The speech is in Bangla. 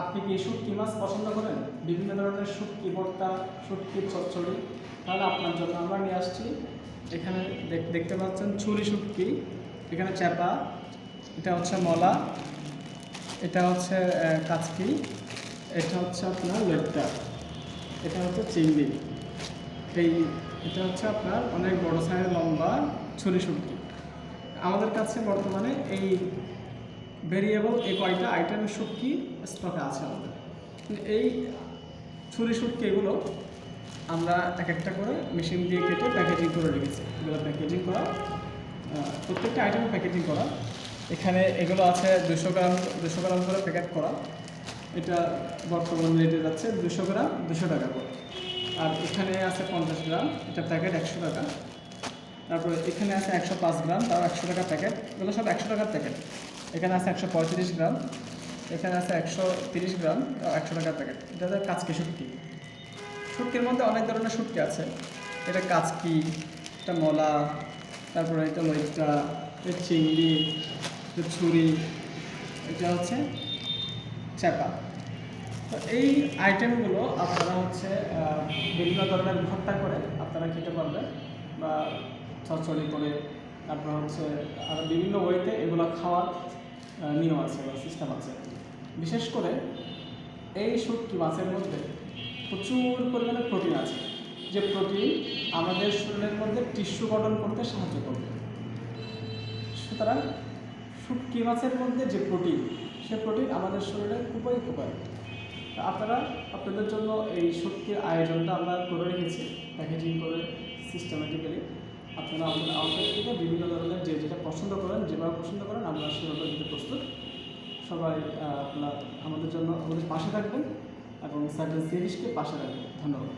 আপনি কি শুটকি মাছ পছন্দ করেন? বিভিন্ন ধরনের শুটকি ভর্তা, শুটকির চচ্চড়ি, তাহলে আপনার জন্য আমরা নিয়ে আসছি। এখানে দেখতে পাচ্ছেন ছুরি শুটকি, এখানে চ্যাপা, এটা হচ্ছে মলা, এটা হচ্ছে কাচকি, এটা হচ্ছে আপনার লেট্টা, এটা হচ্ছে চিংড়ি। এই এটা হচ্ছে আপনার অনেক বড় সাইজের লম্বা ছুরি শুটকি। আমাদের কাছে বর্তমানে এই কয়টা আইটেমের শুটকি স্টকে আছে আমাদের। এই ছুরি শুটকি এগুলো আমরা এক একটা করে মেশিন দিয়ে কেটে প্যাকেজিং করে রেখেছি। এগুলো প্যাকেজিং করা, প্রত্যেকটা আইটেমে প্যাকেজিং করা। এখানে এগুলো আছে 200 গ্রাম করে প্যাকেট করা। এটা বর্তমান রেটে যাচ্ছে 200 গ্রাম 200 টাকা করে। আর এখানে আছে 50 গ্রাম, এটা প্যাকেট 100 টাকা। তারপরে এখানে আছে 105 গ্রাম, তাও 100 টাকা প্যাকেট। এগুলো সব 100 টাকার প্যাকেট। এখানে আছে 135 গ্রাম, এখানে আছে 130 গ্রাম, তাও 100 টাকার প্যাকেট। এটা হচ্ছে কাচকি শুটকি। শুটকির মধ্যে অনেক ধরনের শুটকি আছে। এটা কাচকি, এটা মলা, তারপরে এটা লইট্টা, এটা চিংড়ি, এটা ছুরি, এটা হচ্ছে চ্যাপা। তো এই আইটেমগুলো আপনারা হচ্ছে বিভিন্ন ধরনের ভর্তা করে আপনারা খেতে পারবেন, বা চচ্চড়ি করে, তারপর হচ্ছে আরও বিভিন্ন ওয়েতে এগুলো খাওয়ার নিয়ম আছে বা সিস্টেম আছে। বিশেষ করে এই শুটকি মাছের মধ্যে প্রচুর পরিমাণে প্রোটিন আছে, যে প্রোটিন আমাদের শরীরের মধ্যে টিস্যু গঠন করতে সাহায্য করবে। সুতরাং শুটকি মাছের মধ্যে যে প্রোটিন, সে প্রোটিন আমাদের শরীরে খুবই উপকারী। আপনারা আপনাদের জন্য এই শুটকির আয়োজনটা আমরা করে রেখেছি প্যাকেজিং করে সিস্টেমেটিক্যালি। আপনারা আমাদের আউটলেট থেকে বিভিন্ন ধরনের যেটা পছন্দ করেন, যেভাবে পছন্দ করেন, আমরা সেভাবে দিতে প্রস্তুত। সবাই আপনারা আমাদের জন্য আমাদের পাশে থাকবেন এবং সার্টেন সিরিজকে পাশে রাখবেন। ধন্যবাদ।